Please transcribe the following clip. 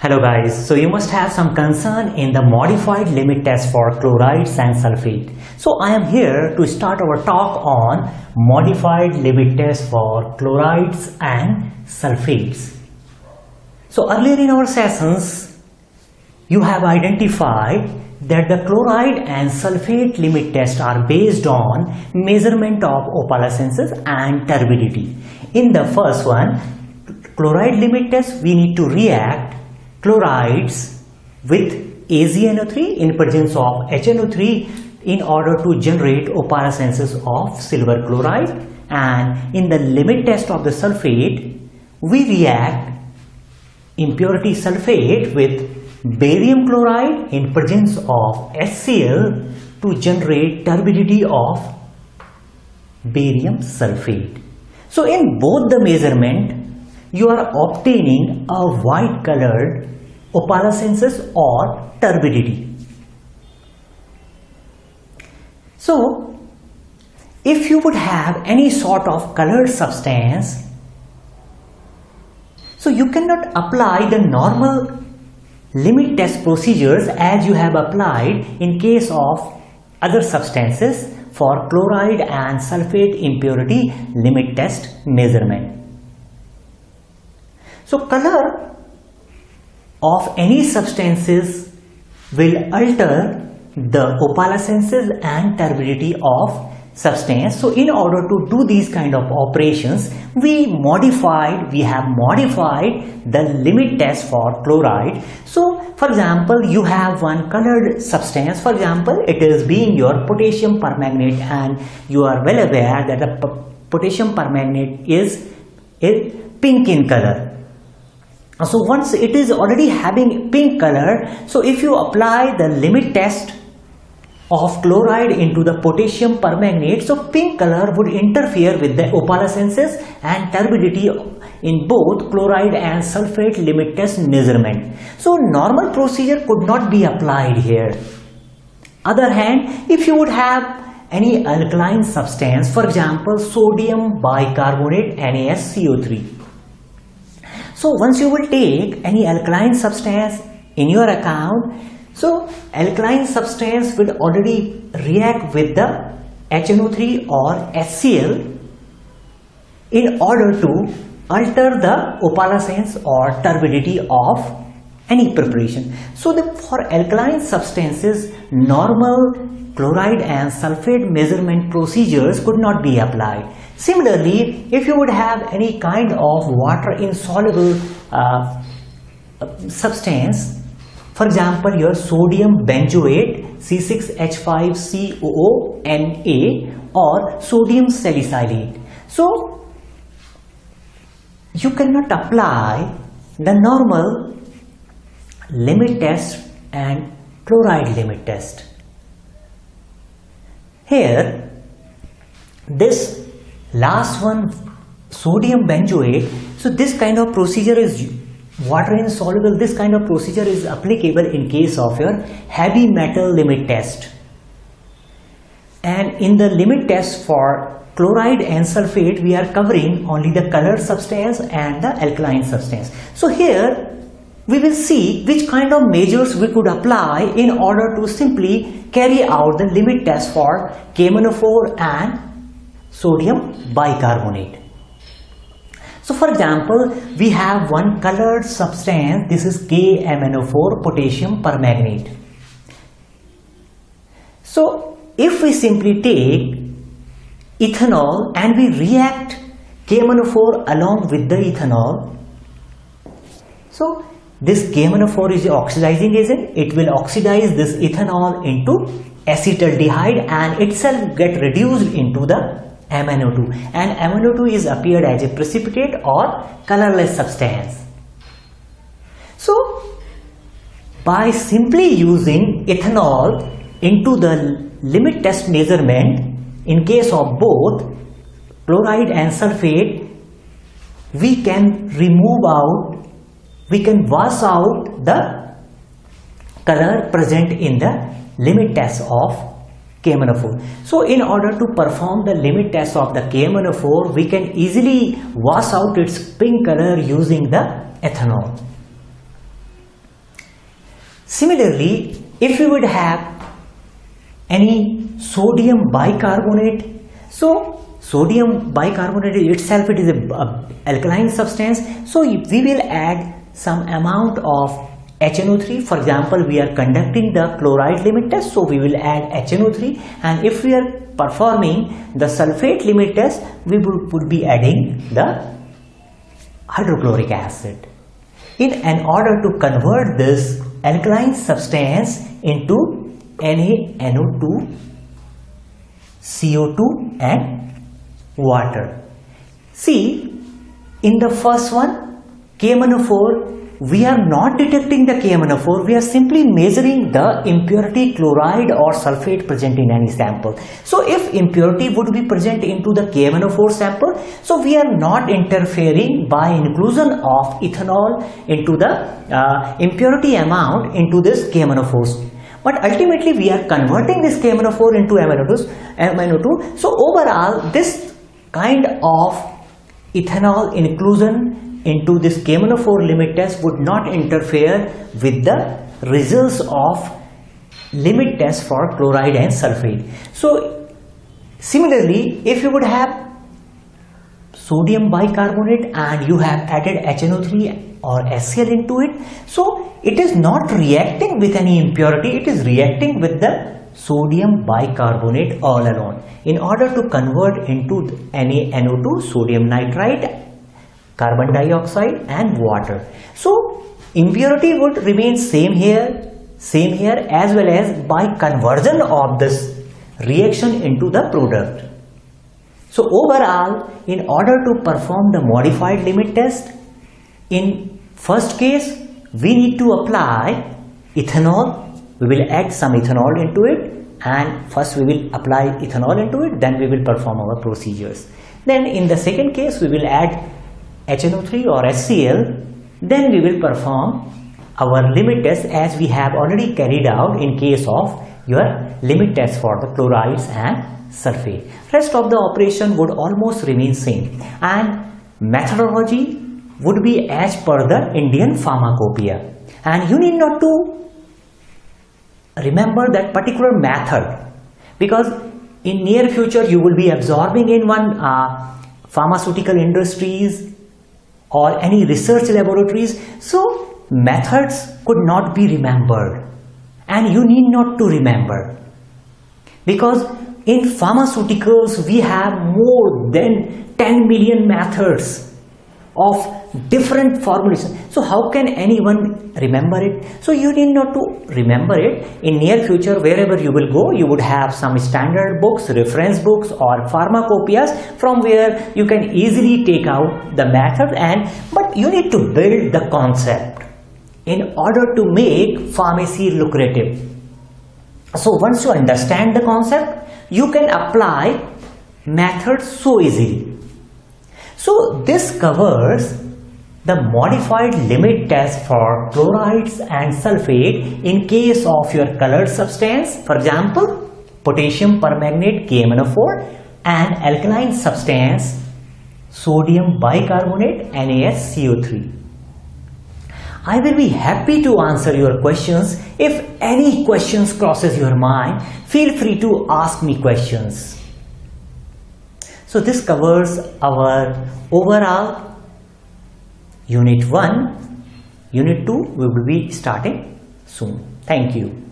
Hello guys, so you must have some concern in the modified limit test for chlorides and sulfate. So I am here to start our talk on modified limit test for chlorides and sulfates. So earlier in our sessions, you have identified that the chloride and sulfate limit tests are based on measurement of opalescences and turbidity. In the first one, chloride limit test, we need to react chlorides with AgNO3 in presence of HNO3 in order to generate opalescences of silver chloride, and in the limit test of the sulfate we react impurity sulfate with barium chloride in presence of HCl to generate turbidity of barium sulfate. So in both the measurement you are obtaining a white colored opalescences or turbidity. So if you would have any sort of colored substance, so you cannot apply the normal limit test procedures as you have applied in case of other substances for chloride and sulfate impurity limit test measurement. So color of any substances will alter the opalescences and turbidity of substance. So in order to do these kind of operations, we have modified the limit test for chloride. So for example, you have one colored substance, for example it is being your potassium permanganate, and you are well aware that the potassium permanganate is pink in color. So once it is already having pink color, so if you apply the limit test of chloride into the potassium permanganate, so pink color would interfere with the opalescences and turbidity in both chloride and sulfate limit test measurement. So normal procedure could not be applied here. Other hand, if you would have any alkaline substance, for example sodium bicarbonate NaSCO3. So once you will take any alkaline substance in your account, so alkaline substance will already react with the HNO3 or HCl in order to alter the opalescence or turbidity of any preparation. So for alkaline substances, normal chloride and sulfate measurement procedures could not be applied. Similarly, if you would have any kind of water insoluble substance, for example your sodium benzoate C6H5COO-Na or sodium salicylate, so you cannot apply the normal limit test and chloride limit test. Here this last one, sodium benzoate, so this kind of procedure is water insoluble. This kind of procedure is applicable in case of your heavy metal limit test. And in the limit test for chloride and sulfate, we are covering only the colored substance and the alkaline substance. So here we will see which kind of measures we could apply in order to simply carry out the limit test for KMnO4 and sodium bicarbonate. So for example, we have one colored substance, this is KMnO4 potassium permanganate. So if we simply take ethanol and we react KMnO4 along with the ethanol, so this KMnO4 is the oxidizing agent. It will oxidize this ethanol into acetaldehyde and itself get reduced into the MnO2, and MnO2 is appeared as a precipitate or colorless substance. So by simply using ethanol into the limit test measurement in case of both chloride and sulfate, we can wash out the color present in the limit test of KMnO4. So in order to perform the limit test of the KMnO4, we can easily wash out its pink color using the ethanol. Similarly, if we would have any sodium bicarbonate, so sodium bicarbonate itself, it is a alkaline substance, so we will add some amount of HNO3. For example, we are conducting the chloride limit test, so we will add HNO3, and if we are performing the sulfate limit test, we would be adding the hydrochloric acid. In order to convert this alkaline substance into NaNO2, CO2 and water. See, in the first one, KMnO4, we are not detecting the KMnO4, we are simply measuring the impurity chloride or sulfate present in any sample. So if impurity would be present into the KMnO4 sample, so we are not interfering by inclusion of ethanol into the impurity amount into this KMnO4. But ultimately we are converting this KMnO4 into MnO2. So overall, this kind of ethanol inclusion into this KMnO4 limit test would not interfere with the results of limit test for chloride and sulfate. So similarly, if you would have sodium bicarbonate and you have added HNO3 or HCl into it, so it is not reacting with any impurity, it is reacting with the sodium bicarbonate all alone. In order to convert into NaNO2, sodium nitrite, carbon dioxide and water. So impurity would remain same here as well as by conversion of this reaction into the product. So overall, in order to perform the modified limit test, in first case we need to apply ethanol. We will add some ethanol into it, and first we will apply ethanol into it, then we will perform our procedures. Then in the second case we will add HNO3 or HCl, then we will perform our limit test as we have already carried out in case of your limit test for the chlorides and sulfate. Rest of the operation would almost remain same, and methodology would be as per the Indian Pharmacopoeia, and you need not to remember that particular method, because in near future you will be absorbing in one pharmaceutical industries or any research laboratories, so methods could not be remembered and you need not to remember, because in pharmaceuticals we have more than 10 million methods of different formulations. So how can anyone remember it? So you need not to remember it. In near future, wherever you will go, you would have some standard books, reference books or pharmacopoeias from where you can easily take out the method, but you need to build the concept in order to make pharmacy lucrative. So once you understand the concept, you can apply methods so easily. So this covers the modified limit test for chlorides and sulfate in case of your colored substance, for example potassium permanganate KMnO4, and alkaline substance sodium bicarbonate NaSCO3. I will be happy to answer your questions. If any questions crosses your mind, feel free to ask me questions. So this covers our overall Unit 1. Unit 2 we will be starting soon. Thank you.